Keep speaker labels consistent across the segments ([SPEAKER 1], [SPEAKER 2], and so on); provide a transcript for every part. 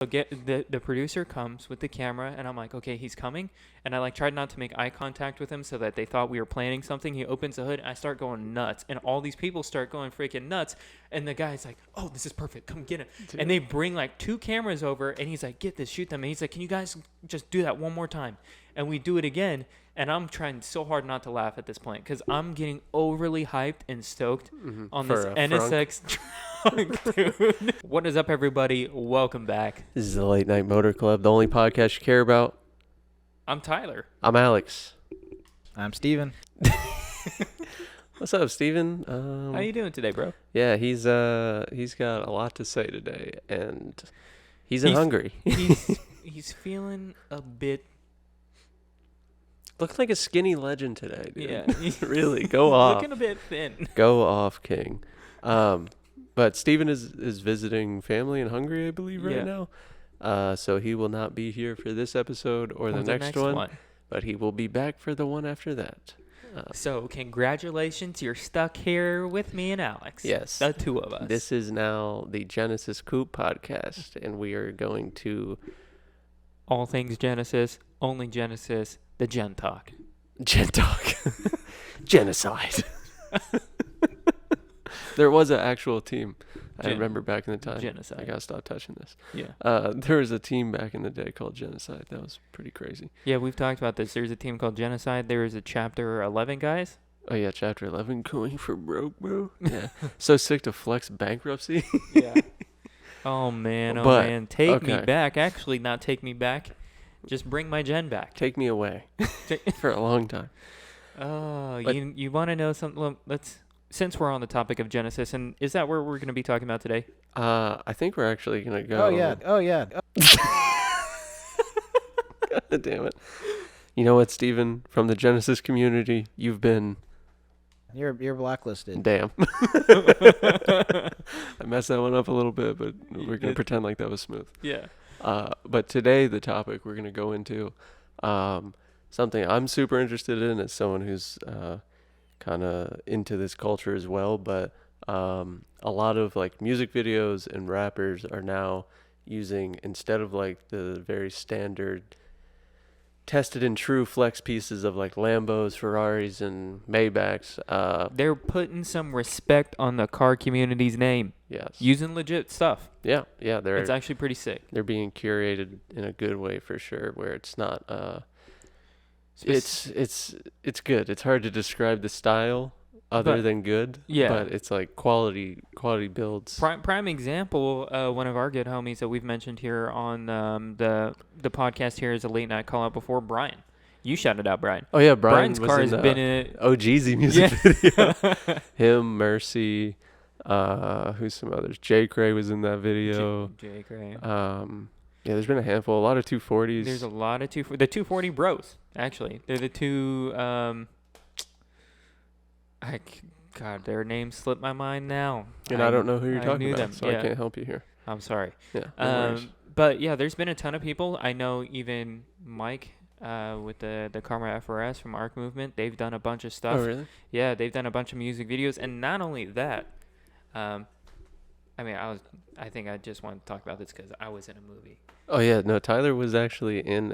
[SPEAKER 1] The producer comes with the camera, and I'm like, okay, he's coming. And I like tried not to make eye contact with him so that they thought we were planning something. He opens the hood, and I start going nuts, and all these people start going freaking nuts. And the guy's like, oh, this is perfect. Come get him. Dude. And they bring like 2 cameras over, and he's like, get this, shoot them. And he's like, can you guys just do that one more time? And we do it again. And I'm trying so hard not to laugh at this point because I'm getting overly hyped and stoked on this NSX trunk, dude. What is up, everybody? Welcome back.
[SPEAKER 2] This is the Late Night Motor Club, the only podcast you care about.
[SPEAKER 1] I'm Tyler.
[SPEAKER 2] I'm Alex.
[SPEAKER 3] I'm Steven.
[SPEAKER 2] What's up, Steven?
[SPEAKER 1] How you doing today, bro?
[SPEAKER 2] Yeah, he's got a lot to say today, and he's hungry.
[SPEAKER 1] he's feeling a bit.
[SPEAKER 2] Looked like a skinny legend today, dude.
[SPEAKER 1] Yeah.
[SPEAKER 2] Really, go off.
[SPEAKER 1] Looking a bit thin.
[SPEAKER 2] Go off, King. But Steven is visiting family in Hungary, I believe, right now. So he will not be here for this episode or the next one, but he will be back for the one after that.
[SPEAKER 1] So congratulations, you're stuck here with me and Alex.
[SPEAKER 2] Yes.
[SPEAKER 1] The 2 of us.
[SPEAKER 2] This is now the Genesis Coupe podcast, and we are going to...
[SPEAKER 1] All things Genesis, only Genesis, the Gen Talk.
[SPEAKER 2] Gen Talk. Genocide. There was an actual team. I remember back in the time.
[SPEAKER 1] Genocide.
[SPEAKER 2] I gotta stop touching this.
[SPEAKER 1] Yeah.
[SPEAKER 2] There was a team back in the day called Genocide. That was pretty crazy.
[SPEAKER 1] Yeah, we've talked about this. There's a team called Genocide. There is a Chapter 11 guys.
[SPEAKER 2] Oh, yeah, Chapter 11 going for broke, bro. Yeah. So sick to flex bankruptcy.
[SPEAKER 1] Yeah. Oh, man. Take me back. Actually, not take me back. Just bring my Gen back.
[SPEAKER 2] Take me away for a long time.
[SPEAKER 1] Oh, you want to know something? Since we're on the topic of Genesis, and is that where we're going to be talking about today?
[SPEAKER 2] I think we're actually going to go.
[SPEAKER 3] Oh, yeah.
[SPEAKER 2] God damn it. You know what, Steven? From the Genesis community, you've been...
[SPEAKER 3] You're blacklisted.
[SPEAKER 2] Damn. I messed that one up a little bit, but we're going to pretend like that was smooth.
[SPEAKER 1] Yeah.
[SPEAKER 2] But today, the topic we're going to go into, something I'm super interested in as someone who's kind of into this culture as well, but a lot of like music videos and rappers are now using, instead of like the very standard tested and true flex pieces of like Lambos, Ferraris, and Maybachs.
[SPEAKER 1] They're putting some respect on the car community's name.
[SPEAKER 2] Yes.
[SPEAKER 1] Using legit stuff.
[SPEAKER 2] Yeah.
[SPEAKER 1] It's actually pretty sick.
[SPEAKER 2] They're being curated in a good way for sure, where it's not it's good. It's hard to describe the style other than good. Yeah. But it's like quality builds.
[SPEAKER 1] Prime example, one of our good homies that we've mentioned here on the podcast here is a late night call out before, Brian. You shouted out Brian.
[SPEAKER 2] Oh yeah,
[SPEAKER 1] Brian's car has been in
[SPEAKER 2] OGZ music video. Him, Mercy, who's some others? J. Cray was in that video. J. Cray. Yeah, there's been a handful, a lot of 240s.
[SPEAKER 1] There's a lot of the 240 bros, actually. They're the two, God, their names slip my mind now.
[SPEAKER 2] And I don't know who you're talking about, so I can't help you here.
[SPEAKER 1] I'm sorry.
[SPEAKER 2] Yeah.
[SPEAKER 1] But yeah, there's been a ton of people. I know even Mike with the Karma FRS from Arc Movement, they've done a bunch of stuff.
[SPEAKER 2] Oh, really?
[SPEAKER 1] Yeah, they've done a bunch of music videos. And not only that, I think I just wanted to talk about this because I was in a movie.
[SPEAKER 2] Oh yeah, no, Tyler was actually in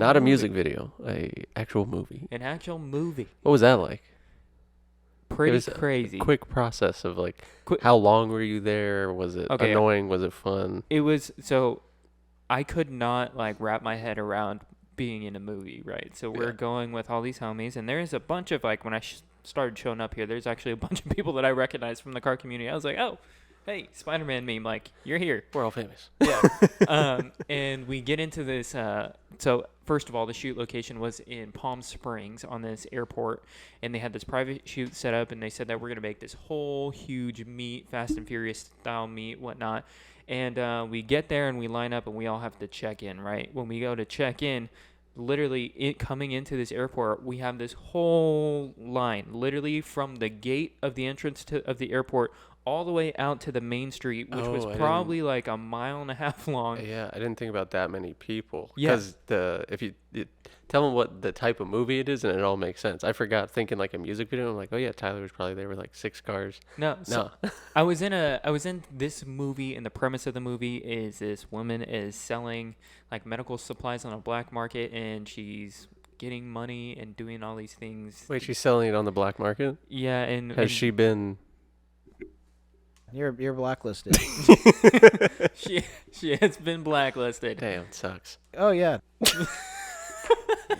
[SPEAKER 2] not a music video, a actual movie.
[SPEAKER 1] An actual movie.
[SPEAKER 2] What was that like?
[SPEAKER 1] Pretty crazy.
[SPEAKER 2] Quick process of like, how long were you there? Was it annoying? Was it fun?
[SPEAKER 1] It was. So I could not like wrap my head around being in a movie, right? So we're going with all these homies, and there's a bunch of like, when I started showing up here, there's actually a bunch of people that I recognize from the car community. I was like, oh, hey, Spider-Man meme, like, you're here.
[SPEAKER 2] We're all famous.
[SPEAKER 1] Yeah. And we get into this. So first of all, the shoot location was in Palm Springs on this airport, and they had this private shoot set up, and they said that we're going to make this whole huge meet, Fast and Furious style meet, whatnot. And we get there, and we line up, and we all have to check in, right? When we go to check in, literally coming into this airport, we have this whole line, literally from the gate of the entrance of the airport all the way out to the main street, which was
[SPEAKER 2] Oh, I
[SPEAKER 1] probably like a mile and a half long.
[SPEAKER 2] Yeah, I didn't think about that many people.
[SPEAKER 1] Yeah.
[SPEAKER 2] Because if you tell them what the type of movie it is, and it all makes sense. I forgot thinking like a music video. I'm like, oh yeah, Tyler was probably there with like 6 cars.
[SPEAKER 1] No, so
[SPEAKER 2] No.
[SPEAKER 1] I was in this movie, and the premise of the movie is this woman is selling like medical supplies on a black market, and she's getting money and doing all these things.
[SPEAKER 2] Wait, she's selling it on the black market?
[SPEAKER 1] Yeah, and
[SPEAKER 2] Has she been?
[SPEAKER 3] You're blacklisted.
[SPEAKER 1] she has been blacklisted.
[SPEAKER 2] Damn, sucks.
[SPEAKER 3] Oh yeah.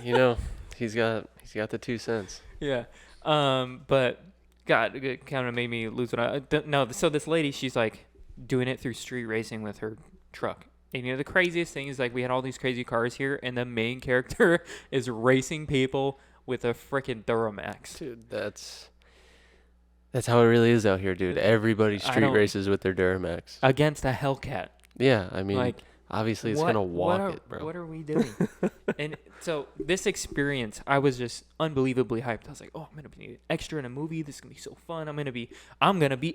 [SPEAKER 2] You know, he's got the 2 cents.
[SPEAKER 1] Yeah. But God, it kind of made me lose what no. So this lady, she's like doing it through street racing with her truck. And the craziest thing is like we had all these crazy cars here, and the main character is racing people with a freaking Duramax.
[SPEAKER 2] Dude, that's how it really is out here, dude. Everybody street races with their Duramax.
[SPEAKER 1] Against a Hellcat.
[SPEAKER 2] Yeah, I mean,
[SPEAKER 1] like,
[SPEAKER 2] obviously it's gonna walk it, bro.
[SPEAKER 1] What are we doing? And so this experience, I was just unbelievably hyped. I was like, oh, I'm gonna be extra in a movie. This is gonna be so fun. I'm gonna be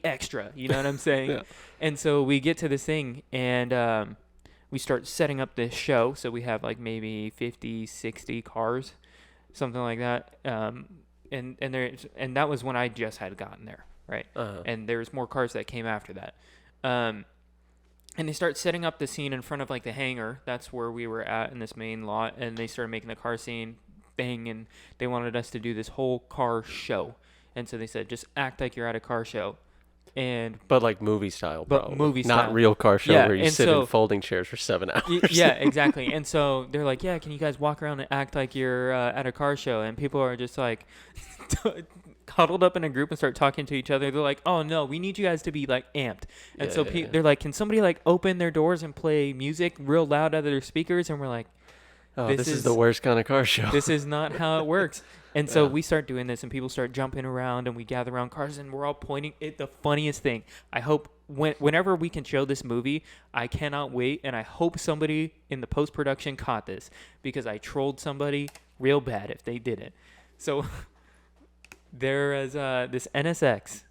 [SPEAKER 1] extra. You know what I'm saying?
[SPEAKER 2] Yeah. And
[SPEAKER 1] so we get to this thing, and we start setting up this show. So we have like maybe 50, 60 cars, something like that. And that was when I just had gotten there, right?
[SPEAKER 2] Uh-huh.
[SPEAKER 1] And there's more cars that came after that. And they start setting up the scene in front of like the hangar. That's where we were at in this main lot. And they started making the car scene thing, and they wanted us to do this whole car show. And so they said, just act like you're at a car show.
[SPEAKER 2] But like movie style, bro.
[SPEAKER 1] Movie style.
[SPEAKER 2] Not real car show where you sit in folding chairs for 7 hours.
[SPEAKER 1] Yeah, exactly. And so they're like, yeah, can you guys walk around and act like you're at a car show? And people are just like huddled up in a group and start talking to each other. They're like, oh no, we need you guys to be like amped. And they're like, can somebody like open their doors and play music real loud out of their speakers? And we're like,
[SPEAKER 2] oh, this is the worst kind of car show.
[SPEAKER 1] This is not how it works. And so we start doing this, and people start jumping around, and we gather around cars, and we're all pointing. The funniest thing, I hope whenever we can show this movie, I cannot wait, and I hope somebody in the post-production caught this, because I trolled somebody real bad if they didn't. So there is this NSX,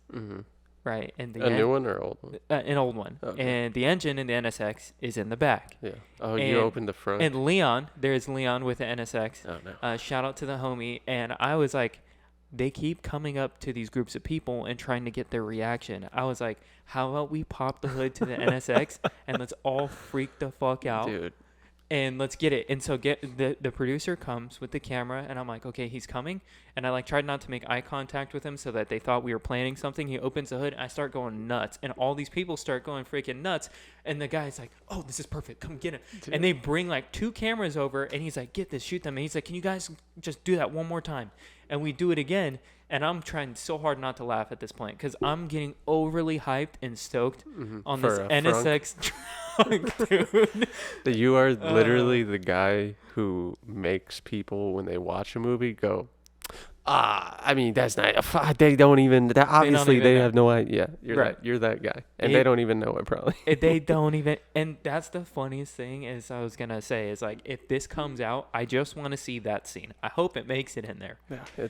[SPEAKER 1] right? And
[SPEAKER 2] a new one or old one?
[SPEAKER 1] An old one. Okay. And the engine in the NSX is in the back.
[SPEAKER 2] Yeah. Oh, you opened the front.
[SPEAKER 1] And there's Leon with the NSX.
[SPEAKER 2] Oh, no.
[SPEAKER 1] Shout out to the homie. And I was like, they keep coming up to these groups of people and trying to get their reaction. I was like, how about we pop the hood to the NSX and let's all freak the fuck out.
[SPEAKER 2] Dude.
[SPEAKER 1] And let's get it. And so the producer comes with the camera, and I'm like, okay, he's coming. And I like tried not to make eye contact with him so that they thought we were planning something. He opens the hood, and I start going nuts, and all these people start going freaking nuts. And the guy's like, oh, this is perfect. Come get it. Dude. And they bring like 2 cameras over, and he's like, get this, shoot them. And he's like, can you guys just do that one more time? And we do it again. And I'm trying so hard not to laugh at this point because I'm getting overly hyped and stoked on this NSX trunk, dude.
[SPEAKER 2] You are literally the guy who makes people, when they watch a movie, go, I mean, that's not, they don't even, obviously they have no idea. You're that guy. And they don't even know it probably.
[SPEAKER 1] They don't even, and that's the funniest thing is I was going to say is like, if this comes out, I just want to see that scene. I hope it makes it in there.
[SPEAKER 2] Yeah,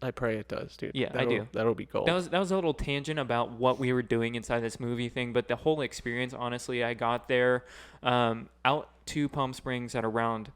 [SPEAKER 2] I pray it does, dude.
[SPEAKER 1] Yeah, I do.
[SPEAKER 2] That'll be gold.
[SPEAKER 1] That was a little tangent about what we were doing inside this movie thing, but the whole experience, honestly, I got there out to Palm Springs at around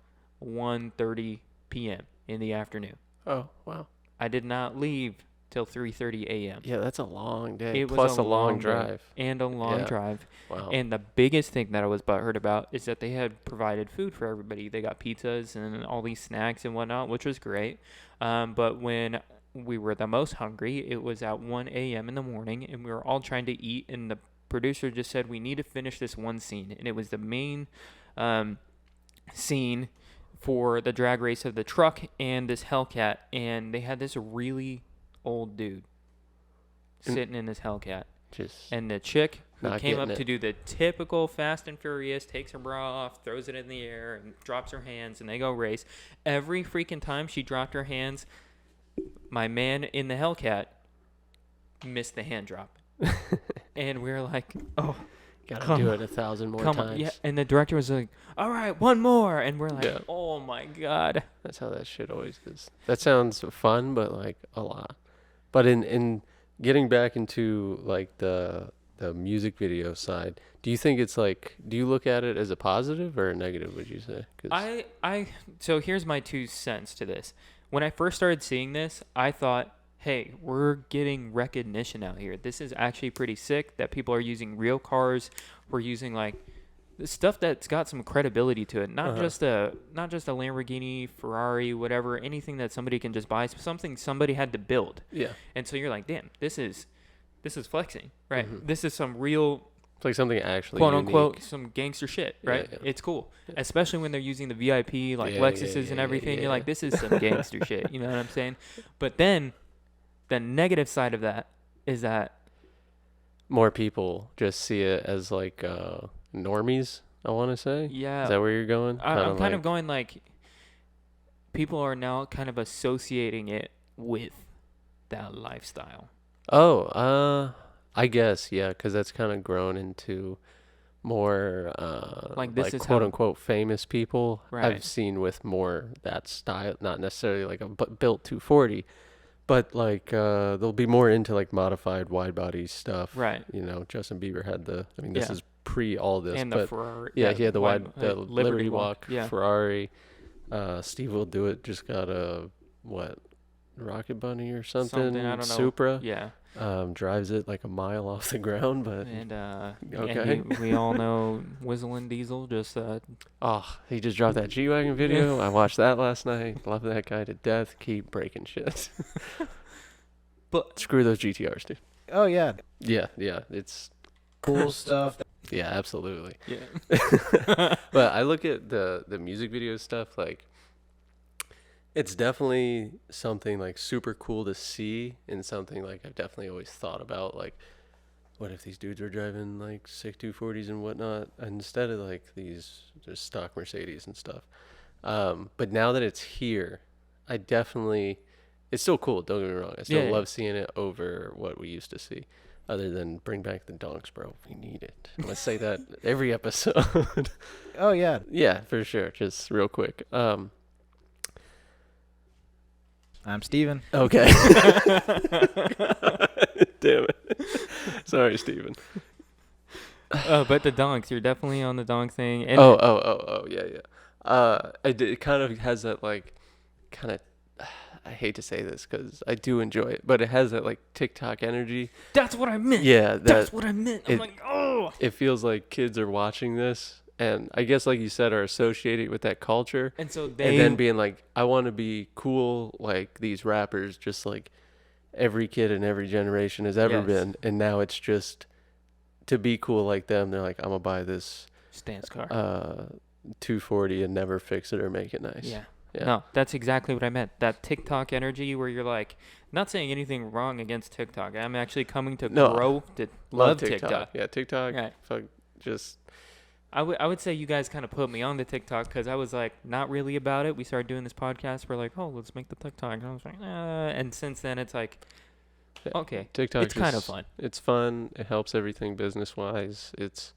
[SPEAKER 1] 1:30 p.m. in the afternoon.
[SPEAKER 2] Oh, wow.
[SPEAKER 1] I did not leave till 3:30 a.m.
[SPEAKER 2] Yeah, that's a long day.
[SPEAKER 1] It
[SPEAKER 2] plus
[SPEAKER 1] was
[SPEAKER 2] a long drive.
[SPEAKER 1] And a long drive.
[SPEAKER 2] Wow.
[SPEAKER 1] And the biggest thing that I was butthurt about is that they had provided food for everybody. They got pizzas and all these snacks and whatnot, which was great. But when we were the most hungry, it was at 1 a.m. in the morning, and we were all trying to eat, and the producer just said, we need to finish this one scene. And it was the main scene for the drag race of the truck and this Hellcat, and they had this really old dude sitting in this Hellcat. And the chick who came up to do the typical Fast and Furious, takes her bra off, throws it in the air, and drops her hands, and they go race. Every freaking time she dropped her hands, my man in the Hellcat missed the hand drop. And we were like, oh,
[SPEAKER 2] gotta do it 1,000 more times.
[SPEAKER 1] Yeah. And the director was like, all right, one more. And we're like, oh my God.
[SPEAKER 2] That's how that shit always is. That sounds fun, but like a lot. But in getting back into like the music video side, do you think it's like, do you look at it as a positive or a negative, would you say? 'Cause,
[SPEAKER 1] So here's my 2 cents to this. When I first started seeing this, I thought, hey, we're getting recognition out here. This is actually pretty sick that people are using real cars. We're using like the stuff that's got some credibility to it. Not just a Lamborghini, Ferrari, whatever, anything that somebody can just buy, something somebody had to build.
[SPEAKER 2] yeah,
[SPEAKER 1] And so you're like, damn, this is flexing, right?
[SPEAKER 2] Mhm.
[SPEAKER 1] This is some real
[SPEAKER 2] it's like something actually
[SPEAKER 1] quote
[SPEAKER 2] unique.
[SPEAKER 1] unquote some gangster shit,
[SPEAKER 2] Yeah,
[SPEAKER 1] right?
[SPEAKER 2] yeah.
[SPEAKER 1] It's cool, especially when they're using the VIP like
[SPEAKER 2] Yeah,
[SPEAKER 1] Lexuses
[SPEAKER 2] yeah,
[SPEAKER 1] and
[SPEAKER 2] yeah,
[SPEAKER 1] everything.
[SPEAKER 2] yeah.
[SPEAKER 1] You're like, this is some gangster shit. You know what I'm saying? But then the negative side of that is that
[SPEAKER 2] More people just see it as like normies, I want to say.
[SPEAKER 1] yeah,
[SPEAKER 2] Is that where you're going?
[SPEAKER 1] I'm kind of going like people are now kind of associating it with that lifestyle.
[SPEAKER 2] Oh, I guess, yeah, because that's kind of grown into more
[SPEAKER 1] Like, this is
[SPEAKER 2] quote
[SPEAKER 1] how-
[SPEAKER 2] unquote famous people.
[SPEAKER 1] Right.
[SPEAKER 2] I've seen with more that style, not necessarily like a built 240, but like they'll be more into like modified wide body stuff.
[SPEAKER 1] Right.
[SPEAKER 2] You know, Justin Bieber had I mean, this
[SPEAKER 1] Yeah.
[SPEAKER 2] is pre all this,
[SPEAKER 1] And
[SPEAKER 2] but
[SPEAKER 1] the Ferrari.
[SPEAKER 2] yeah, he had the Liberty Walk,
[SPEAKER 1] Yeah.
[SPEAKER 2] Ferrari. Steve Will Do It just got a Rocket Bunny or something,
[SPEAKER 1] I don't know.
[SPEAKER 2] Supra.
[SPEAKER 1] Yeah.
[SPEAKER 2] Drives it like a mile off the ground, but
[SPEAKER 1] And
[SPEAKER 2] Okay.
[SPEAKER 1] we all know Whistling Diesel just
[SPEAKER 2] he just dropped that G-Wagon video. I watched that last night. Love that guy to death. Keep breaking shit.
[SPEAKER 1] But
[SPEAKER 2] Screw those GTRs, dude.
[SPEAKER 3] Oh yeah,
[SPEAKER 2] Yeah, it's
[SPEAKER 3] cool stuff.
[SPEAKER 2] yeah, absolutely.
[SPEAKER 1] yeah.
[SPEAKER 2] But I look at the music video stuff, like it's definitely something like super cool to see, and something like I've definitely always thought about, like what if these dudes were driving like sick 240s and whatnot instead of like these just stock Mercedes and stuff. But now that it's here, I definitely, it's still cool, don't get me wrong, I still
[SPEAKER 1] Yeah,
[SPEAKER 2] love seeing it over what we used to see, other than bring back the donks, bro, we need it. I'm gonna say that every episode.
[SPEAKER 3] Oh yeah,
[SPEAKER 2] Yeah, for sure, just real quick.
[SPEAKER 3] I'm Steven.
[SPEAKER 2] Okay. Damn it. Sorry, Steven.
[SPEAKER 1] But the donks, you're definitely on the donk thing. And
[SPEAKER 2] Yeah. It kind of has that like, kind of, I hate to say this because I do enjoy it, but it has that like TikTok energy.
[SPEAKER 1] that's what I meant.
[SPEAKER 2] Yeah,
[SPEAKER 1] That's what I meant. I'm
[SPEAKER 2] it-
[SPEAKER 1] like, oh.
[SPEAKER 2] it feels like kids are watching this, and I guess like you said, are associated with that culture.
[SPEAKER 1] And so
[SPEAKER 2] And
[SPEAKER 1] they
[SPEAKER 2] then being like, I want to be cool like these rappers, just like every kid in every generation has ever
[SPEAKER 1] Yes.
[SPEAKER 2] been. And now it's just to be cool like them. They're like, I'm gonna buy this
[SPEAKER 1] stance car.
[SPEAKER 2] 240 and never fix it or make it nice.
[SPEAKER 1] Yeah.
[SPEAKER 2] Yeah.
[SPEAKER 1] No, that's exactly what I meant. That TikTok energy where you're like, not saying anything wrong against TikTok. I'm actually coming to
[SPEAKER 2] No,
[SPEAKER 1] grow to love TikTok.
[SPEAKER 2] Yeah, TikTok.
[SPEAKER 1] Right.
[SPEAKER 2] Fuck, just
[SPEAKER 1] I would say you guys kind of put me on the TikTok because I was like not really about it. We started doing this podcast. We're like, oh, let's make the TikTok. And I was like, and since then it's like, okay,
[SPEAKER 2] TikTok.
[SPEAKER 1] it's kind of fun.
[SPEAKER 2] It's fun. It helps everything business wise. It's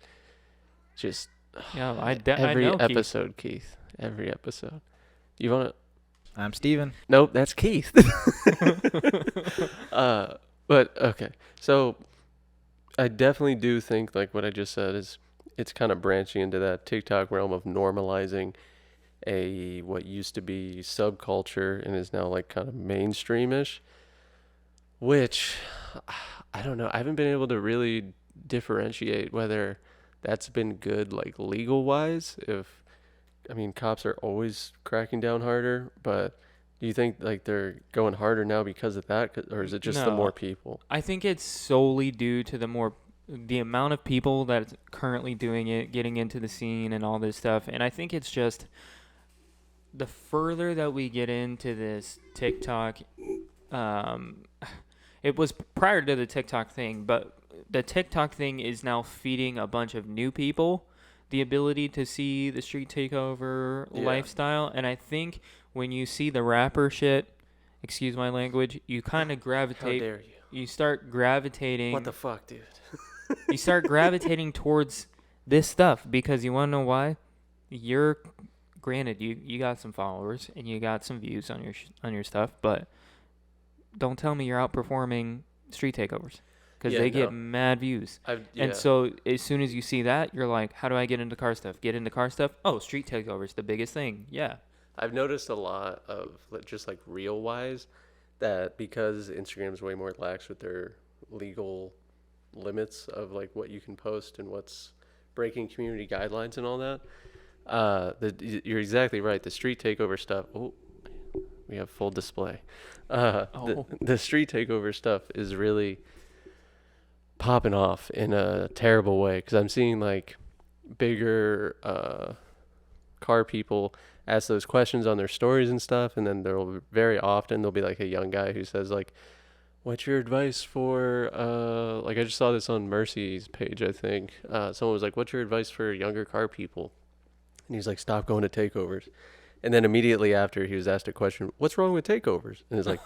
[SPEAKER 2] just
[SPEAKER 1] Yeah, I
[SPEAKER 2] every
[SPEAKER 1] know, Keith.
[SPEAKER 2] episode, Keith. Every episode. You want to?
[SPEAKER 3] I'm Steven.
[SPEAKER 2] Nope, that's Keith. But okay, so I definitely do think like what I just said is it's kind of branching into that TikTok realm of normalizing what used to be subculture and is now like kind of mainstreamish, which I don't know. I haven't been able to really differentiate whether that's been good like legal wise. I mean, cops are always cracking down harder, but do you think like they're going harder now because of that, or is it just the
[SPEAKER 1] No.
[SPEAKER 2] more people?
[SPEAKER 1] I think it's solely due to the amount of people that's currently doing it, getting into the scene and all this stuff. And I think it's just the further that we get into this TikTok, it was prior to the TikTok thing, but the TikTok thing is now feeding a bunch of new people the ability to see the street takeover
[SPEAKER 2] Yeah.
[SPEAKER 1] lifestyle. And I think when you see the rapper shit, excuse my language, you kind of
[SPEAKER 2] How
[SPEAKER 1] gravitate.
[SPEAKER 2] dare you?
[SPEAKER 1] You start gravitating.
[SPEAKER 2] What the fuck, dude?
[SPEAKER 1] You start gravitating towards this stuff because you want to know why? Granted, you got some followers and you got some views on your stuff, but don't tell me you're outperforming street takeovers because
[SPEAKER 2] Yeah,
[SPEAKER 1] they
[SPEAKER 2] no.
[SPEAKER 1] get mad views. And so as soon as you see that, you're like, how do I get into car stuff? Get into car stuff? Oh, street takeovers, the biggest thing. Yeah.
[SPEAKER 2] I've noticed a lot of just like reel wise that because Instagram's way more lax with their legal limits of like what you can post and what's breaking community guidelines and all that. You're exactly right. The street takeover stuff. Oh, we have full display. The street takeover stuff is really popping off in a terrible way because I'm seeing like bigger car people ask those questions on their stories and stuff, and then there'll be like a young guy who says like, what's your advice for like I just saw this on Mercy's page, I think. Someone was like, what's your advice for younger car people? And he's like, stop going to takeovers. And then immediately after, he was asked a question, what's wrong with takeovers? And it's like,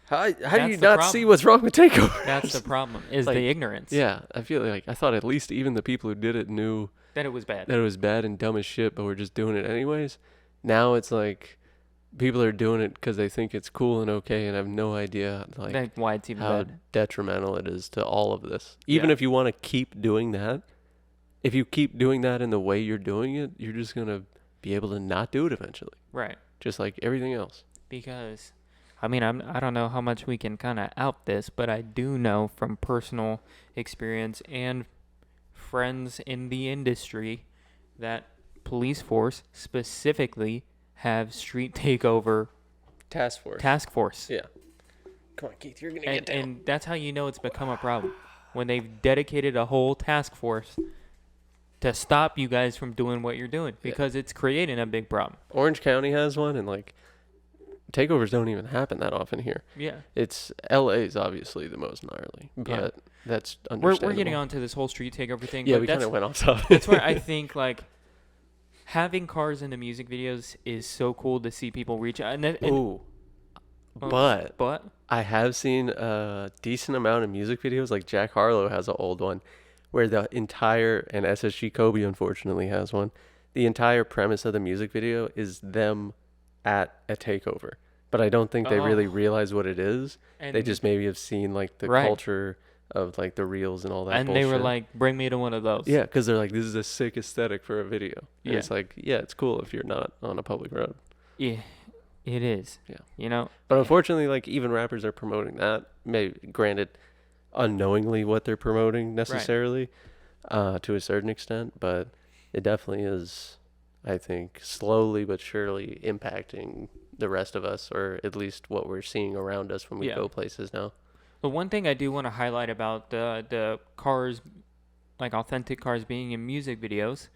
[SPEAKER 2] how do you not see what's wrong with takeovers?
[SPEAKER 1] That's the problem, is
[SPEAKER 2] like,
[SPEAKER 1] the ignorance.
[SPEAKER 2] Yeah, I feel like I thought at least even the people who did it knew
[SPEAKER 1] that it was bad.
[SPEAKER 2] That it was bad and dumb as shit, but we're just doing it anyways. Now it's like people are doing it because they think it's cool and okay, and have no idea like
[SPEAKER 1] why it's even
[SPEAKER 2] how
[SPEAKER 1] bad.
[SPEAKER 2] detrimental it is to all of this. Even if you want to keep doing that, if you keep doing that in the way you're doing it, you're just gonna be able to not do it eventually.
[SPEAKER 1] Right.
[SPEAKER 2] Just like everything else.
[SPEAKER 1] Because, I mean, I don't know how much we can kind of out this, but I do know from personal experience and friends in the industry that police force specifically have street takeover
[SPEAKER 2] task force. Yeah. Come on, Keith, you're gonna get down.
[SPEAKER 1] And that's how you know it's become a problem when they've dedicated a whole task force to stop you guys from doing what you're doing because it's creating a big problem.
[SPEAKER 2] Orange County has one, and like takeovers don't even happen that often here.
[SPEAKER 1] Yeah.
[SPEAKER 2] It's LA's obviously the most gnarly, but that's understandable.
[SPEAKER 1] We're getting onto this whole street takeover thing.
[SPEAKER 2] Yeah,
[SPEAKER 1] but
[SPEAKER 2] we kind of went off topic.
[SPEAKER 1] That's where I think like having cars in the music videos is so cool to see people reach out. But
[SPEAKER 2] I have seen a decent amount of music videos. Like Jack Harlow has an old one where the entire, and SSG Kobe unfortunately has one, the entire premise of the music video is them at a takeover. But I don't think they really realize what it is. And they just maybe have seen like the culture of like the reels and all that bullshit.
[SPEAKER 1] And they were like, bring me to one of those.
[SPEAKER 2] Yeah, because they're like, this is a sick aesthetic for a video. And
[SPEAKER 1] yeah.
[SPEAKER 2] It's like, yeah, it's cool if you're not on a public road.
[SPEAKER 1] Yeah, it is.
[SPEAKER 2] Yeah.
[SPEAKER 1] You know?
[SPEAKER 2] But unfortunately, like even rappers are promoting that. Maybe, granted, unknowingly what they're promoting necessarily to a certain extent. But it definitely is, I think, slowly but surely impacting the rest of us, or at least what we're seeing around us when we go places now.
[SPEAKER 1] The one thing I do want to highlight about the cars, like authentic cars being in music videos,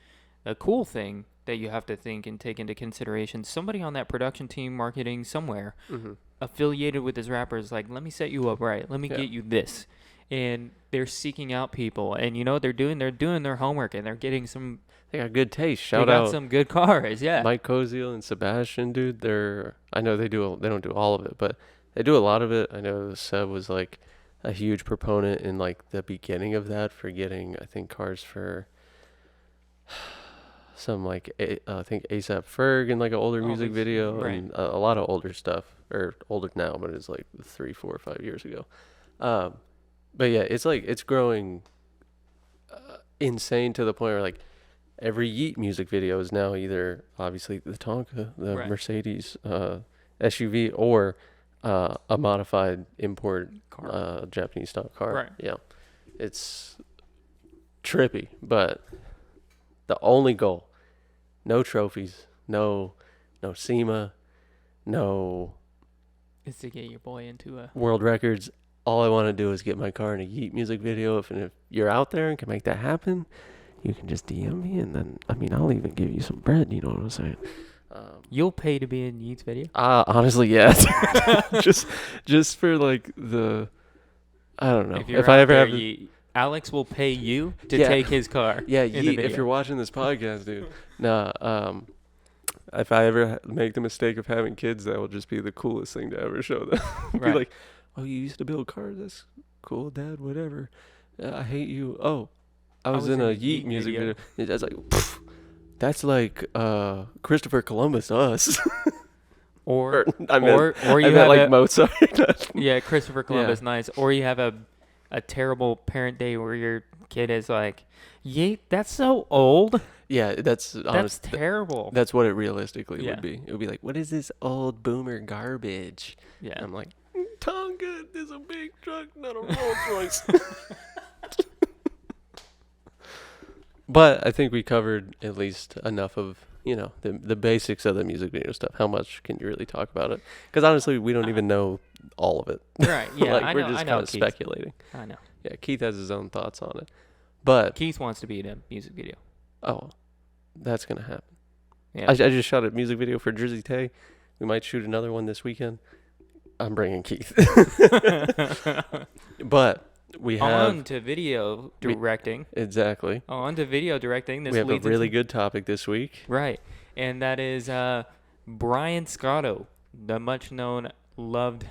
[SPEAKER 1] a cool thing that you have to think and take into consideration, somebody on that production team, marketing somewhere, affiliated with this rapper is like, let me set you up right. Let me get you this. And they're seeking out people. And, you know, they're doing their homework, and they're getting some...
[SPEAKER 2] They got good taste.
[SPEAKER 1] They got some good cars, yeah.
[SPEAKER 2] Mike Koziel and Sebastian, dude, I know they don't do all of it, but they do a lot of it. I know Seb was like a huge proponent in like the beginning of that for getting, I think, cars for some like I think ASAP Ferg in like an older music video, and a lot of older stuff, or older now, but it's like 3, 4, or 5 years ago. But yeah, it's like it's growing insane to the point where like every Yeet music video is now either obviously the Tonka, the Mercedes SUV, or a modified import Japanese stock car.
[SPEAKER 1] Right.
[SPEAKER 2] Yeah, it's trippy, but the only goal, no trophies, no SEMA, no
[SPEAKER 1] is to get your boy into a
[SPEAKER 2] world records. All I want to do is get my car in a Yeet music video. If you're out there and can make that happen, you can just DM me, and then, I mean, I'll even give you some bread, you know what I'm saying?
[SPEAKER 1] You'll pay to be in Yeet's video?
[SPEAKER 2] Honestly, yes. just for, like, I don't know.
[SPEAKER 1] If I ever have... Alex will pay you to take his car.
[SPEAKER 2] Yeah, Yeet, if you're watching this podcast, dude. If I ever make the mistake of having kids, that will just be the coolest thing to ever show them. Be like, oh, you used to build cars? That's cool, Dad, whatever. I hate you. Oh, I was in a Yeet music video. That's like, that's like Christopher Columbus to us.
[SPEAKER 1] or
[SPEAKER 2] I meant like Mozart.
[SPEAKER 1] yeah, Christopher Columbus, nice. Or you have a terrible parent day where your kid is like, "Yay, that's so old.
[SPEAKER 2] Yeah, that's
[SPEAKER 1] That's
[SPEAKER 2] honest.
[SPEAKER 1] terrible."
[SPEAKER 2] That's what it realistically
[SPEAKER 1] Yeah.
[SPEAKER 2] would be. It would be like, what is this old boomer garbage?
[SPEAKER 1] Yeah.
[SPEAKER 2] And I'm like, Tonga is a big truck, not a Rolls Royce. But I think we covered at least enough of, the basics of the music video stuff. How much can you really talk about it? Because honestly, we don't even know all of it.
[SPEAKER 1] Right. Yeah.
[SPEAKER 2] Like,
[SPEAKER 1] I
[SPEAKER 2] we're
[SPEAKER 1] know.
[SPEAKER 2] just
[SPEAKER 1] I know.
[SPEAKER 2] kind of
[SPEAKER 1] Keith.
[SPEAKER 2] speculating.
[SPEAKER 1] I know.
[SPEAKER 2] Yeah, Keith has his own thoughts on it. But,
[SPEAKER 1] Keith wants to be in a music video.
[SPEAKER 2] oh, that's going to happen.
[SPEAKER 1] Yeah.
[SPEAKER 2] I just shot a music video for Drizzy Tay. We might shoot another one this weekend. I'm bringing Keith. But we have...
[SPEAKER 1] On to video directing.
[SPEAKER 2] Exactly.
[SPEAKER 1] On to video directing. This
[SPEAKER 2] We have a
[SPEAKER 1] leads
[SPEAKER 2] really
[SPEAKER 1] into,
[SPEAKER 2] good topic this week.
[SPEAKER 1] right, and that is Brian Scotto, the much known, loved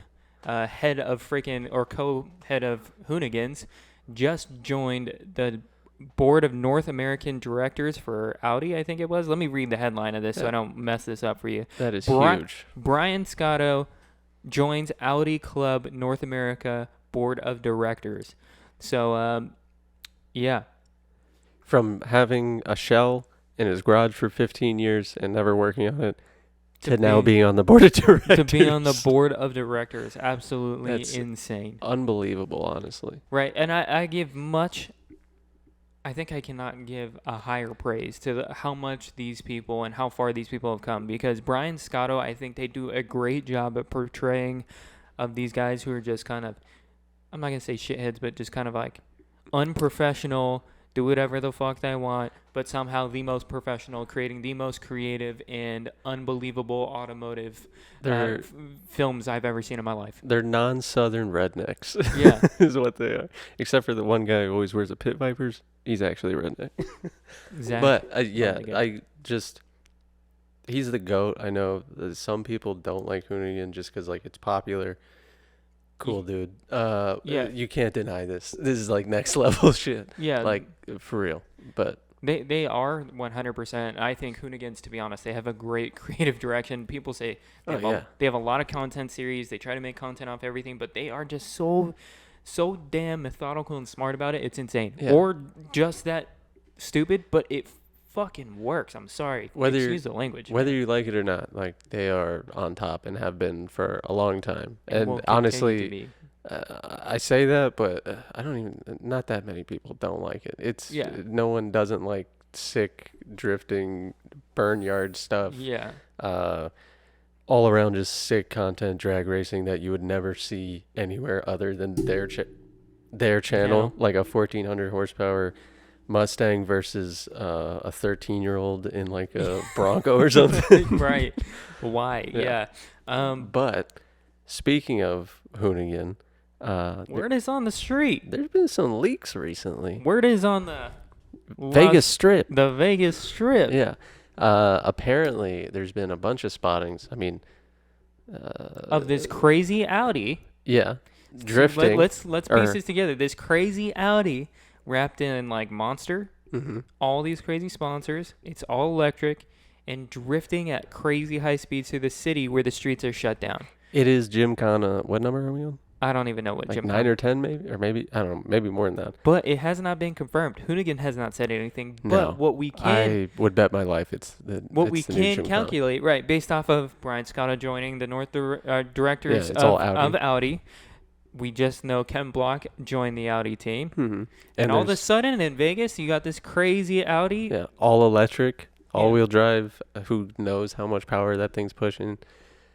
[SPEAKER 1] head of co-head of Hoonigans, just joined the board of North American directors for Audi. I think it was. Let me read the headline of this so I don't mess this up for you.
[SPEAKER 2] That is huge.
[SPEAKER 1] Brian Scotto joins Audi Club North America board of directors. So, yeah.
[SPEAKER 2] From having a shell in his garage for 15 years and never working on it to now being on the board of directors.
[SPEAKER 1] To be on the board of directors. Absolutely
[SPEAKER 2] That's
[SPEAKER 1] insane.
[SPEAKER 2] Unbelievable, honestly.
[SPEAKER 1] Right. And I give much... I think I cannot give a higher praise to how much these people and how far these people have come, because Brian Scotto, I think they do a great job at portraying of these guys who are just kind of, I'm not going to say shitheads, but just kind of like unprofessional, do whatever the fuck they want, but somehow the most professional, creating the most creative and unbelievable automotive films I've ever seen in my life.
[SPEAKER 2] They're non-Southern rednecks.
[SPEAKER 1] Yeah.
[SPEAKER 2] Is what they are. Except for the one guy who always wears a Pit Vipers. He's actually a redneck.
[SPEAKER 1] Exactly.
[SPEAKER 2] But, he's the GOAT. I know that some people don't like Hoonigan just because, it's popular. Cool, dude.
[SPEAKER 1] Yeah.
[SPEAKER 2] You can't deny this. This is, next level shit.
[SPEAKER 1] Yeah.
[SPEAKER 2] For real. But...
[SPEAKER 1] They are 100%. I think Hoonigans, to be honest, they have a great creative direction. People say they have a lot of content series. They try to make content off everything, but they are just so damn methodical and smart about it. It's insane.
[SPEAKER 2] Yeah.
[SPEAKER 1] Or just that stupid, but it fucking works. I'm sorry. Excuse the language.
[SPEAKER 2] Whether you like it or not, they are on top and have been for a long time. And
[SPEAKER 1] will continue
[SPEAKER 2] honestly...
[SPEAKER 1] to be.
[SPEAKER 2] I say that, but not that many people don't like it. No one doesn't like sick, drifting, burnyard stuff.
[SPEAKER 1] Yeah.
[SPEAKER 2] All around just sick content, drag racing that you would never see anywhere other than their channel, like a 1400 horsepower Mustang versus a 13-year-old in a Bronco or something.
[SPEAKER 1] Right. Why? Yeah.
[SPEAKER 2] But speaking of Hoonigan,
[SPEAKER 1] word is on the street.
[SPEAKER 2] There's been some leaks recently.
[SPEAKER 1] Word is on the
[SPEAKER 2] Vegas Strip.
[SPEAKER 1] The Vegas Strip.
[SPEAKER 2] Yeah. Apparently, there's been a bunch of spottings. I mean,
[SPEAKER 1] of this crazy Audi.
[SPEAKER 2] Yeah. Drifting.
[SPEAKER 1] Let's piece this together. This crazy Audi wrapped in Monster.
[SPEAKER 2] Mm-hmm.
[SPEAKER 1] All these crazy sponsors. It's all electric and drifting at crazy high speeds through the city where the streets are shut down.
[SPEAKER 2] It is Gymkhana. What number are we on?
[SPEAKER 1] I don't even know what Gymkhana.
[SPEAKER 2] 9 or 10 maybe? Or maybe, I don't know, maybe more than that.
[SPEAKER 1] But it has not been confirmed. Hoonigan has not said anything.
[SPEAKER 2] No.
[SPEAKER 1] But what we can...
[SPEAKER 2] I would bet my life it's the
[SPEAKER 1] What
[SPEAKER 2] it's
[SPEAKER 1] we
[SPEAKER 2] the new
[SPEAKER 1] can
[SPEAKER 2] Gymkhana.
[SPEAKER 1] calculate, right, based off of Brian Scotto joining the directors
[SPEAKER 2] all
[SPEAKER 1] of
[SPEAKER 2] Audi.
[SPEAKER 1] Audi. We just know Ken Block joined the Audi team.
[SPEAKER 2] Mm-hmm.
[SPEAKER 1] And all of a sudden in Vegas, you got this crazy Audi.
[SPEAKER 2] Yeah, all electric, all-wheel drive. Who knows how much power that thing's pushing.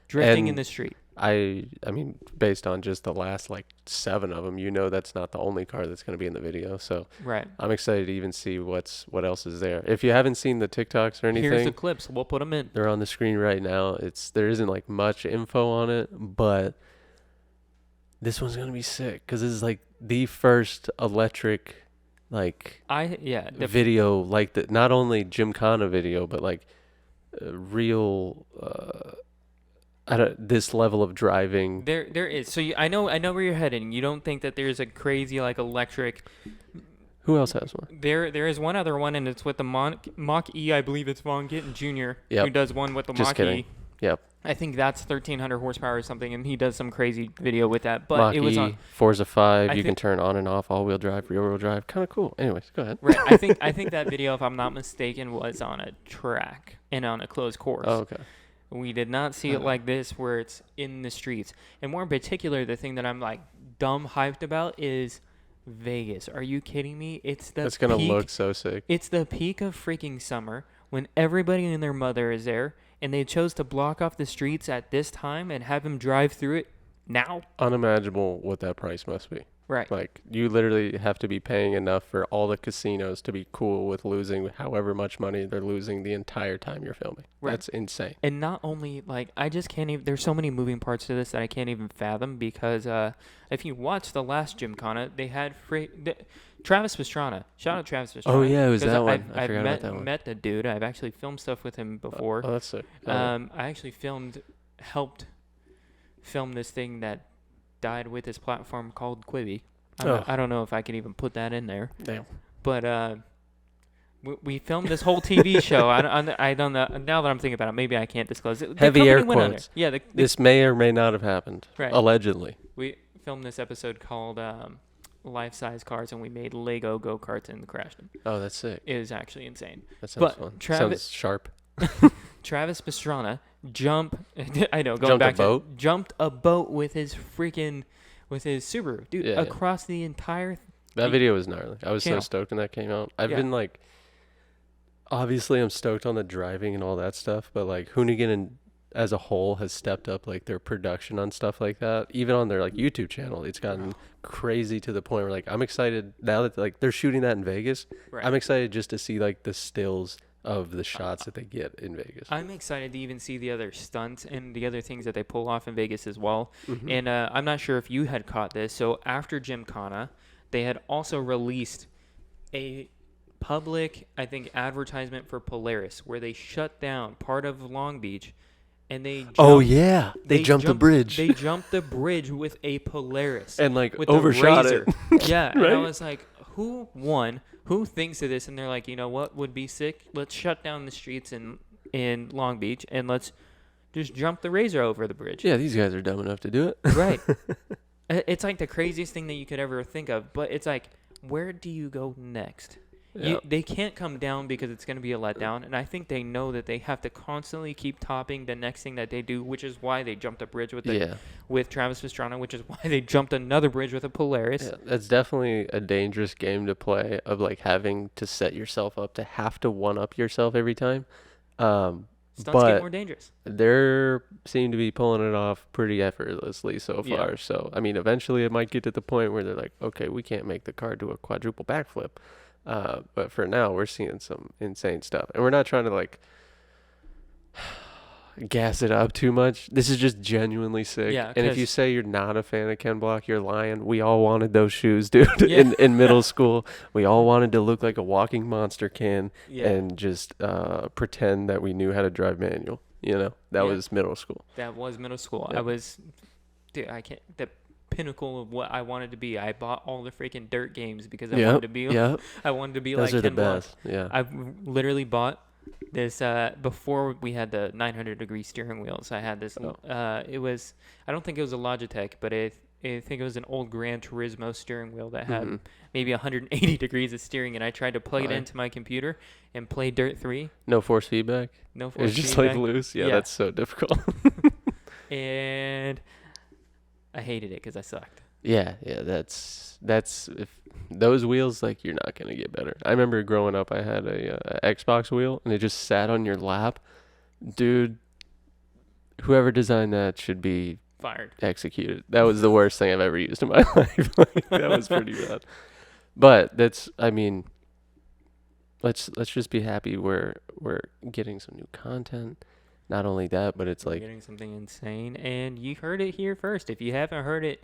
[SPEAKER 1] Drifting in the street.
[SPEAKER 2] I mean, based on just the last 7 of them, that's not the only car that's going to be in the video. So
[SPEAKER 1] right.
[SPEAKER 2] I'm excited to even see what else is there. If you haven't seen the TikToks or anything,
[SPEAKER 1] here's the clips. We'll put them in.
[SPEAKER 2] They're on the screen right now. There isn't much info on it, but this one's going to be sick because this is the first electric video not only Gymkhana video, but real. This level of driving.
[SPEAKER 1] There is. So I know where you're heading. You don't think that there's a crazy electric.
[SPEAKER 2] Who else has one?
[SPEAKER 1] There is one other one, and it's with the Mach E. I believe it's Von Gittin Jr.
[SPEAKER 2] Yep.
[SPEAKER 1] who does one with the
[SPEAKER 2] Just
[SPEAKER 1] Mach
[SPEAKER 2] kidding.
[SPEAKER 1] E.
[SPEAKER 2] Yep.
[SPEAKER 1] I think that's 1,300 horsepower or something, and he does some crazy video with that. But it was on
[SPEAKER 2] Forza 5.
[SPEAKER 1] I
[SPEAKER 2] You
[SPEAKER 1] thi-
[SPEAKER 2] can turn on and off, all-wheel drive, rear-wheel drive. Kind of cool. Anyways, go ahead.
[SPEAKER 1] right. I think that video, if I'm not mistaken, was on a track and on a closed course.
[SPEAKER 2] Oh, okay.
[SPEAKER 1] We did not see it like this, where it's in the streets. And more in particular, the thing that I'm like dumb hyped about is Vegas. Are you kidding me? It's the
[SPEAKER 2] That's going to
[SPEAKER 1] peak.
[SPEAKER 2] look so sick.
[SPEAKER 1] It's the peak of freaking summer when everybody and their mother is there, and they chose to block off the streets at this time and have him drive through it now.
[SPEAKER 2] Unimaginable what that price must be.
[SPEAKER 1] Right.
[SPEAKER 2] Like, you literally have to be paying enough for all the casinos to be cool with losing however much money they're losing the entire time you're filming.
[SPEAKER 1] Right.
[SPEAKER 2] That's insane.
[SPEAKER 1] And not only, like, I just can't even, there's so many moving parts to this that I can't even fathom, because if you watch the last Gymkhana, they had Travis Pastrana. Shout out Travis Pastrana.
[SPEAKER 2] Oh, yeah, it was
[SPEAKER 1] 'cause
[SPEAKER 2] that one. I
[SPEAKER 1] I've
[SPEAKER 2] forgot about that one.
[SPEAKER 1] met the dude. I've actually filmed stuff with him before.
[SPEAKER 2] Oh, that's sick.
[SPEAKER 1] I actually helped film this thing that died with his platform called Quibi. I don't know if I can even put that in there.
[SPEAKER 2] Damn.
[SPEAKER 1] But we filmed this whole TV show. I don't know. Now that I'm thinking about it, maybe I can't disclose it. The
[SPEAKER 2] Heavy
[SPEAKER 1] company
[SPEAKER 2] air
[SPEAKER 1] went under.
[SPEAKER 2] quotes.
[SPEAKER 1] Yeah,
[SPEAKER 2] This may or may not have happened.
[SPEAKER 1] Right.
[SPEAKER 2] Allegedly.
[SPEAKER 1] we filmed this episode called Life-Size Cars, and we made Lego go-karts and crashed them.
[SPEAKER 2] Oh, that's sick.
[SPEAKER 1] It was actually insane.
[SPEAKER 2] That sounds
[SPEAKER 1] But
[SPEAKER 2] fun.
[SPEAKER 1] Travis-
[SPEAKER 2] Sounds sharp.
[SPEAKER 1] Travis Pastrana jumped a boat with his Subaru, dude,
[SPEAKER 2] Yeah,
[SPEAKER 1] across the entire.
[SPEAKER 2] That video was gnarly. I was so
[SPEAKER 1] Channel.
[SPEAKER 2] stoked when that came out. I've
[SPEAKER 1] Yeah.
[SPEAKER 2] been like, obviously I'm stoked on the driving and all that stuff, but like Hoonigan as a whole has stepped up like their production on stuff like that. Even on their like YouTube channel, it's gotten crazy to the point where like I'm excited now that like they're shooting that in Vegas.
[SPEAKER 1] Right.
[SPEAKER 2] I'm excited just to see like the stills of the shots that they get in Vegas.
[SPEAKER 1] I'm excited to even see the other stunts and the other things that they pull off in Vegas as well.
[SPEAKER 2] Mhm.
[SPEAKER 1] And I'm not sure if you had caught this. So after Gymkhana, they had also released a public, I think, advertisement for Polaris, where they shut down part of Long Beach, and they
[SPEAKER 2] Yeah, they jumped the bridge
[SPEAKER 1] They jumped the bridge with a Polaris
[SPEAKER 2] and like
[SPEAKER 1] with
[SPEAKER 2] overshot
[SPEAKER 1] the
[SPEAKER 2] it.
[SPEAKER 1] Razor. Yeah, and I
[SPEAKER 2] Right?
[SPEAKER 1] was like, who thinks of this? And they're like, you know what would be sick? Let's shut down the streets in Long Beach, and let's just jump the Razor over the bridge.
[SPEAKER 2] Yeah, these guys are dumb enough to do it.
[SPEAKER 1] Right. It's like the craziest thing that you could ever think of, but it's like, where do you go next?
[SPEAKER 2] Yeah.
[SPEAKER 1] They can't come down because it's going to be a letdown, and I think they know that they have to constantly keep topping the next thing that they do, which is why they jumped a bridge with Travis Pastrana, which is why they jumped another bridge with a Polaris.
[SPEAKER 2] Yeah, that's definitely a dangerous game to play of like having to set yourself up to have to one up yourself every time.
[SPEAKER 1] Stunts
[SPEAKER 2] but
[SPEAKER 1] get more dangerous.
[SPEAKER 2] they seem to be pulling it off pretty effortlessly so
[SPEAKER 1] Yeah.
[SPEAKER 2] far. So I mean, eventually it might get to the point where they're like, okay, we can't make the car do a quadruple backflip. But for now, we're seeing some insane stuff, and we're not trying to like gas it up too much. This is just genuinely sick.
[SPEAKER 1] Yeah,
[SPEAKER 2] and if you
[SPEAKER 1] 'cause-
[SPEAKER 2] say you're not a fan of Ken Block, you're lying. We all wanted those shoes, dude.
[SPEAKER 1] Yeah.
[SPEAKER 2] in middle school, we all wanted to look like a walking monster can
[SPEAKER 1] Yeah,
[SPEAKER 2] and just pretend that we knew how to drive manual. You know, that
[SPEAKER 1] Yeah.
[SPEAKER 2] was middle school.
[SPEAKER 1] that was middle school.
[SPEAKER 2] Yeah.
[SPEAKER 1] I was, dude, I can't. The pinnacle of what I wanted to be. I bought all the freaking dirt games because I wanted to be.
[SPEAKER 2] Yeah,
[SPEAKER 1] I wanted to be
[SPEAKER 2] those
[SPEAKER 1] like
[SPEAKER 2] are the
[SPEAKER 1] Ken Block.
[SPEAKER 2] best. Yeah.
[SPEAKER 1] I literally bought this before we had the 900-degree steering wheels. I had this. It was, I don't think it was a Logitech, but I think it was an old Gran Turismo steering wheel that had
[SPEAKER 2] Mhm.
[SPEAKER 1] maybe 180 degrees of steering, and I tried to plug it
[SPEAKER 2] Fire.
[SPEAKER 1] into my computer and play Dirt 3.
[SPEAKER 2] No force feedback.
[SPEAKER 1] No
[SPEAKER 2] It
[SPEAKER 1] force
[SPEAKER 2] was just
[SPEAKER 1] feedback.
[SPEAKER 2] like loose. Yeah,
[SPEAKER 1] Yeah.
[SPEAKER 2] that's so difficult.
[SPEAKER 1] And I hated it because I sucked.
[SPEAKER 2] Yeah, that's if those wheels, like, you're not gonna get better. I remember growing up, I had a Xbox wheel, and it just sat on your lap, dude. Whoever designed that should be
[SPEAKER 1] Fired.
[SPEAKER 2] executed. That was the worst thing I've ever used in my life. Like, that was pretty bad. But I mean, let's just be happy we're getting some new content. Not only that, but it's
[SPEAKER 1] We're
[SPEAKER 2] like,
[SPEAKER 1] getting something insane, and you heard it here first. If you haven't heard it,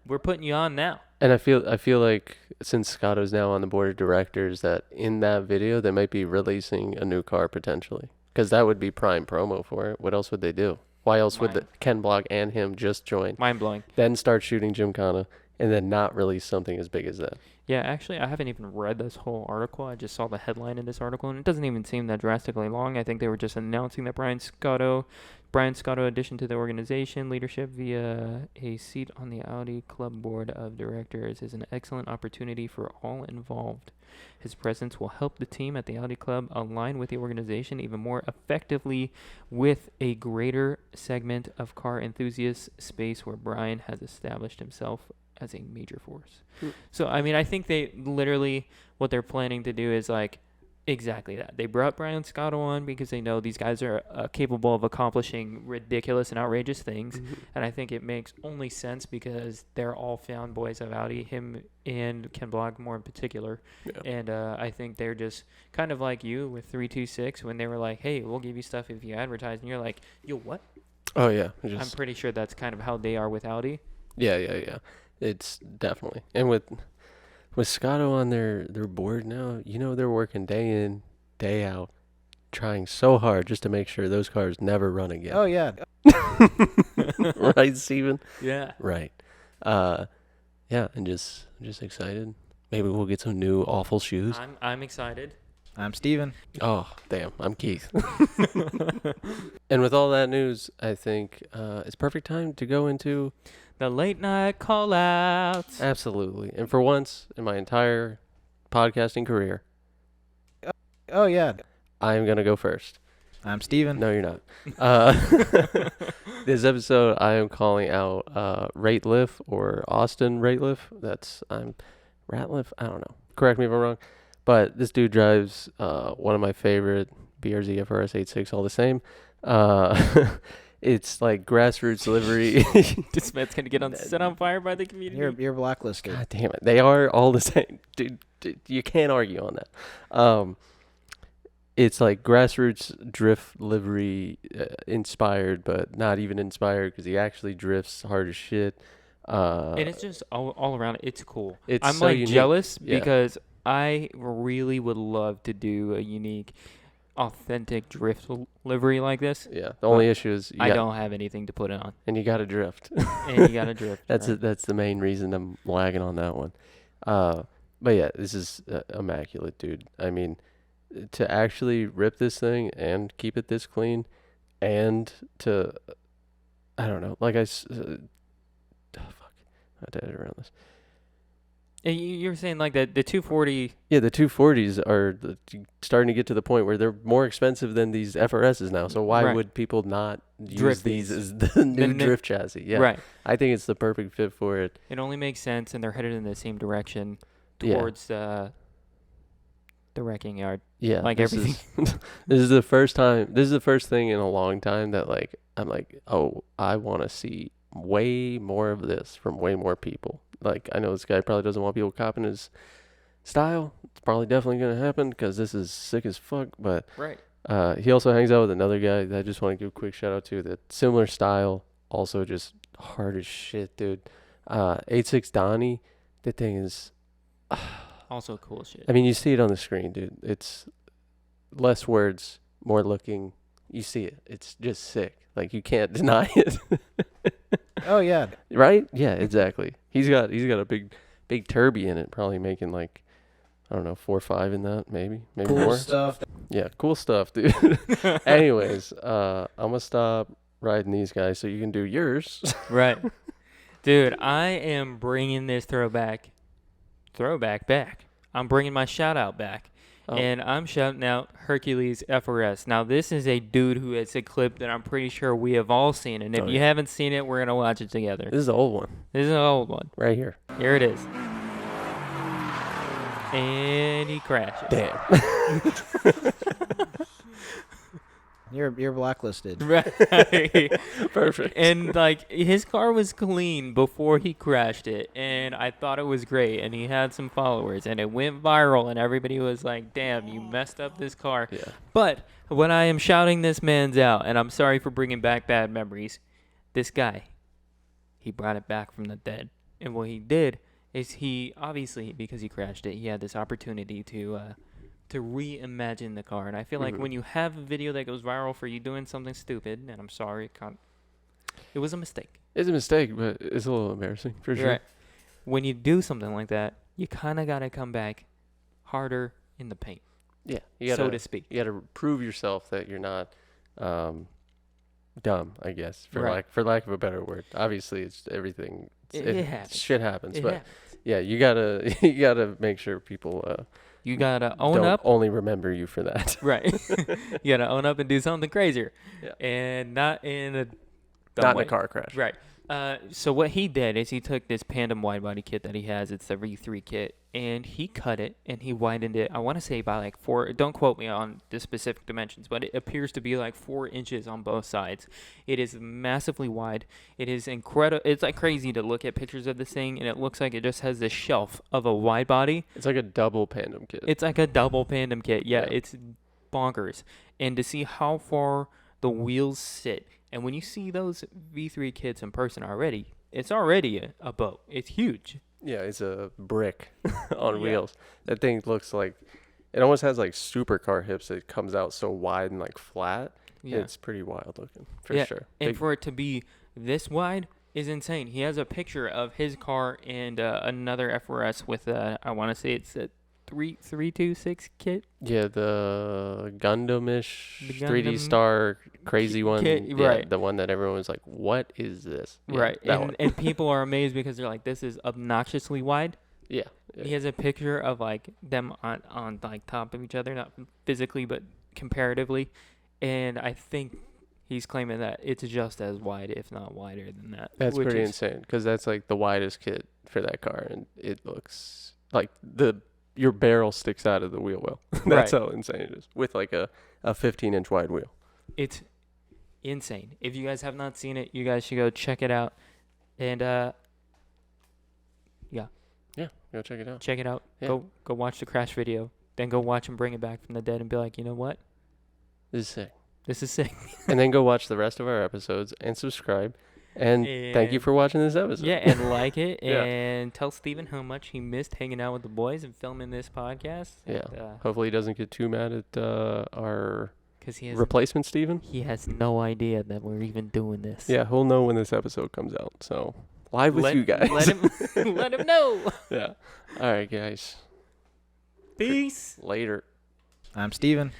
[SPEAKER 1] we're putting you on now.
[SPEAKER 2] and I feel like since Scotto's now on the board of directors, that in that video they might be releasing a new car potentially, because that would be prime promo for it. What else would they do? Why else would
[SPEAKER 1] Mine.
[SPEAKER 2] Ken Block and him just join,
[SPEAKER 1] Mind blowing.
[SPEAKER 2] then start shooting Gymkhana, and then not release something as big as that?
[SPEAKER 1] Yeah, actually, I haven't even read this whole article. I just saw the headline in this article, and it doesn't even seem that drastically long. I think they were just announcing that Brian Scotto addition to the organization leadership via a seat on the Audi Club board of directors is an excellent opportunity for all involved. His presence will help the team at the Audi Club align with the organization even more effectively with a greater segment of car enthusiast space where Brian has established himself as a major force. So, I mean, I think they literally, what they're planning to do is like exactly that. They brought Brian Scotto on because they know these guys are capable of accomplishing ridiculous and outrageous things. And I think it makes only sense because they're all fanboys of Audi, him and Ken Block more in particular.
[SPEAKER 2] Yeah.
[SPEAKER 1] And I think they're just kind of like you with 326 when they were like, hey, we'll give you stuff if you advertise. And you're like, yo, what?
[SPEAKER 2] Oh yeah.
[SPEAKER 1] I'm pretty sure that's kind of how they are with Audi.
[SPEAKER 2] Yeah. It's definitely. And with Scotto on their board now, they're working day in, day out, trying so hard just to make sure those cars never run again.
[SPEAKER 3] Oh yeah.
[SPEAKER 2] Right, Steven?
[SPEAKER 1] Yeah.
[SPEAKER 2] Right. Yeah, and just excited. Maybe we'll get some new awful shoes.
[SPEAKER 1] I'm excited.
[SPEAKER 3] I'm Steven.
[SPEAKER 2] Oh, damn. I'm Keith. And with all that news, I think it's perfect time to go into
[SPEAKER 1] The late night call outs.
[SPEAKER 2] absolutely. And for once in my entire podcasting career,
[SPEAKER 3] Oh yeah.
[SPEAKER 2] I'm going to go first.
[SPEAKER 3] I'm Steven.
[SPEAKER 2] No, you're not. This episode, I am calling out Rateliff or Austin Rateliff. I'm Ratliff? I don't know. Correct me if I'm wrong. But this dude drives one of my favorite BRZ FRS 86 all the same. It's like grassroots livery.
[SPEAKER 1] This man's gonna get set on fire by the community.
[SPEAKER 3] You're blacklisted.
[SPEAKER 2] God damn it. They are all the same. Dude, you can't argue on that. It's like grassroots drift livery inspired, but not even inspired because he actually drifts hard as shit.
[SPEAKER 1] And it's just all around. It's cool.
[SPEAKER 2] It's
[SPEAKER 1] I'm
[SPEAKER 2] so
[SPEAKER 1] like
[SPEAKER 2] unique.
[SPEAKER 1] jealous
[SPEAKER 2] Yeah.
[SPEAKER 1] because I really would love to do a unique, authentic drift livery like this.
[SPEAKER 2] Yeah. The only issue is
[SPEAKER 1] I don't have anything to put it on,
[SPEAKER 2] and you got to drift.
[SPEAKER 1] and you gotta drift.
[SPEAKER 2] That's
[SPEAKER 1] right?
[SPEAKER 2] that's the main reason I'm lagging on that one. But yeah, this is immaculate, dude. I mean, to actually rip this thing and keep it this clean, and to, I don't know, like fuck, I did it around this.
[SPEAKER 1] And you were saying like that the 240.
[SPEAKER 2] Yeah, the 240s are starting to get to the point where they're more expensive than these FRSs now. So why
[SPEAKER 1] Right.
[SPEAKER 2] would people not use
[SPEAKER 1] Drift
[SPEAKER 2] these
[SPEAKER 1] these.
[SPEAKER 2] as the new
[SPEAKER 1] new-
[SPEAKER 2] drift chassis? Yeah,
[SPEAKER 1] Right.
[SPEAKER 2] I think it's the perfect fit for it.
[SPEAKER 1] It only makes sense, and they're headed in the same direction
[SPEAKER 2] Yeah.
[SPEAKER 1] towards the wrecking yard.
[SPEAKER 2] Yeah,
[SPEAKER 1] Like
[SPEAKER 2] this
[SPEAKER 1] everything.
[SPEAKER 2] This is the first time. This is the first thing in a long time that like I'm like, oh, I want to see way more of this from way more people. Like I know this guy probably doesn't want people copying his style. It's probably definitely gonna happen because this is sick as fuck. But
[SPEAKER 1] Right.
[SPEAKER 2] he also hangs out with another guy that I just want to give a quick shout out to. That similar style, also just hard as shit, dude. 86 Donnie, that thing is.
[SPEAKER 1] Also cool shit.
[SPEAKER 2] I mean, you see it on the screen, dude. It's less words, more looking. You see it. It's just sick. Like you can't deny it.
[SPEAKER 3] Oh yeah.
[SPEAKER 2] Right? Yeah, exactly. He's got a big turby in it, probably making like I don't know, 4 or 5 in that, maybe
[SPEAKER 3] Cool
[SPEAKER 2] more.
[SPEAKER 3] stuff.
[SPEAKER 2] Yeah, cool stuff, dude. Anyways, I'm gonna stop riding these guys so you can do yours.
[SPEAKER 1] Right. Dude, I am bringing this throwback back. I'm bringing my shout out back.
[SPEAKER 2] Oh.
[SPEAKER 1] And I'm shouting out Hercules FRS. Now, this is a dude who has a clip that I'm pretty sure we have all seen. And if
[SPEAKER 2] Oh,
[SPEAKER 1] you
[SPEAKER 2] yeah.
[SPEAKER 1] haven't seen it, we're going to watch it together.
[SPEAKER 2] This is the old one,
[SPEAKER 1] This is an old one.
[SPEAKER 2] right here.
[SPEAKER 1] Here it is. And he crashes.
[SPEAKER 2] Damn.
[SPEAKER 3] You're blacklisted.
[SPEAKER 1] Right.
[SPEAKER 2] Perfect.
[SPEAKER 1] And like his car was clean before he crashed it, and I thought it was great, and he had some followers, and it went viral, and everybody was like, damn, you messed up this car.
[SPEAKER 2] Yeah.
[SPEAKER 1] But when I am shouting this man's out, and I'm sorry for bringing back bad memories, this guy, he brought it back from the dead. And what he did is he, obviously, because he crashed it, he had this opportunity to reimagine the car. And I feel like when you have a video that goes viral for you doing something stupid, and I'm sorry, it was a mistake.
[SPEAKER 2] It's a mistake, but it's a little embarrassing for sure.
[SPEAKER 1] Right. When you do something like that, you kind of got to come back harder in the paint,
[SPEAKER 2] Yeah, you gotta,
[SPEAKER 1] so to speak.
[SPEAKER 2] you gotta prove yourself that you're not dumb, I guess, for
[SPEAKER 1] Right.
[SPEAKER 2] lack of a better word. Obviously, it's everything.
[SPEAKER 1] It happens.
[SPEAKER 2] Shit happens,
[SPEAKER 1] It
[SPEAKER 2] but
[SPEAKER 1] happens.
[SPEAKER 2] yeah, you gotta you gotta make sure people
[SPEAKER 1] You got to own
[SPEAKER 2] don't
[SPEAKER 1] up.
[SPEAKER 2] only remember you for that.
[SPEAKER 1] Right. You got to own up and do something crazier.
[SPEAKER 2] Yeah.
[SPEAKER 1] And not in a dumb
[SPEAKER 2] Not
[SPEAKER 1] way.
[SPEAKER 2] in a car crash.
[SPEAKER 1] Right. So what he did is he took this Pandem wide body kit that he has. It's the V3 kit, and he cut it and he widened it. I want to say by like 4. Don't quote me on the specific dimensions, but it appears to be like 4 inches on both sides. It is massively wide. It is incredible. It's like crazy to look at pictures of this thing, and it looks like it just has this shelf of a wide body.
[SPEAKER 2] It's like a double Pandem kit.
[SPEAKER 1] It's like a double Pandem kit. Yeah,
[SPEAKER 2] Yeah.
[SPEAKER 1] it's bonkers. And to see how far the wheels sit. And when you see those V3 kits in person already, it's already a boat. It's huge.
[SPEAKER 2] Yeah, it's a brick on
[SPEAKER 1] Yeah.
[SPEAKER 2] wheels. That thing looks like it almost has like supercar hips. It comes out so wide and like flat.
[SPEAKER 1] Yeah.
[SPEAKER 2] It's pretty wild looking for
[SPEAKER 1] Yeah,
[SPEAKER 2] sure.
[SPEAKER 1] And
[SPEAKER 2] Big-
[SPEAKER 1] for it to be this wide is insane. He has a picture of his car and another FRS with I want to say it's a 326 kit.
[SPEAKER 2] yeah, the Gundam-ish
[SPEAKER 1] The
[SPEAKER 2] 3D
[SPEAKER 1] Gundam
[SPEAKER 2] Star crazy one.
[SPEAKER 1] kit,
[SPEAKER 2] Yeah,
[SPEAKER 1] right.
[SPEAKER 2] the one that everyone was like, "What is this?" Yeah,
[SPEAKER 1] Right.
[SPEAKER 2] that one.
[SPEAKER 1] And people are amazed because they're like, this is obnoxiously wide.
[SPEAKER 2] Yeah.
[SPEAKER 1] He has a picture of like them on like top of each other, not physically but comparatively, and I think he's claiming that it's just as wide, if not wider than that.
[SPEAKER 2] That's
[SPEAKER 1] which
[SPEAKER 2] pretty
[SPEAKER 1] is-
[SPEAKER 2] insane because that's like the widest kit for that car, and it looks like your barrel sticks out of the wheel well. That's
[SPEAKER 1] Right.
[SPEAKER 2] how insane it is with like a 15-inch wide wheel.
[SPEAKER 1] It's insane. If you guys have not seen it, you guys should go check it out, and
[SPEAKER 2] Yeah, go check it out.
[SPEAKER 1] check it out.
[SPEAKER 2] Yeah.
[SPEAKER 1] Go watch the crash video, then go watch him bring it back from the dead and be like, you know what,
[SPEAKER 2] This is sick.
[SPEAKER 1] this is sick.
[SPEAKER 2] And then go watch the rest of our episodes and subscribe. And thank you
[SPEAKER 1] And-
[SPEAKER 2] for watching this episode.
[SPEAKER 1] Yeah, and like it,
[SPEAKER 2] Yeah.
[SPEAKER 1] and tell Steven how much he missed hanging out with the boys and filming this podcast.
[SPEAKER 2] Yeah.
[SPEAKER 1] And,
[SPEAKER 2] Hopefully he doesn't get too mad at our
[SPEAKER 1] because he has
[SPEAKER 2] replacement, Steven.
[SPEAKER 1] he has no idea that we're even doing this.
[SPEAKER 2] Yeah, he'll know when this episode comes out. So live with
[SPEAKER 1] let,
[SPEAKER 2] you guys.
[SPEAKER 1] Let him let him know.
[SPEAKER 2] Yeah. All right, guys.
[SPEAKER 1] Peace.
[SPEAKER 2] Later.
[SPEAKER 3] I'm Steven.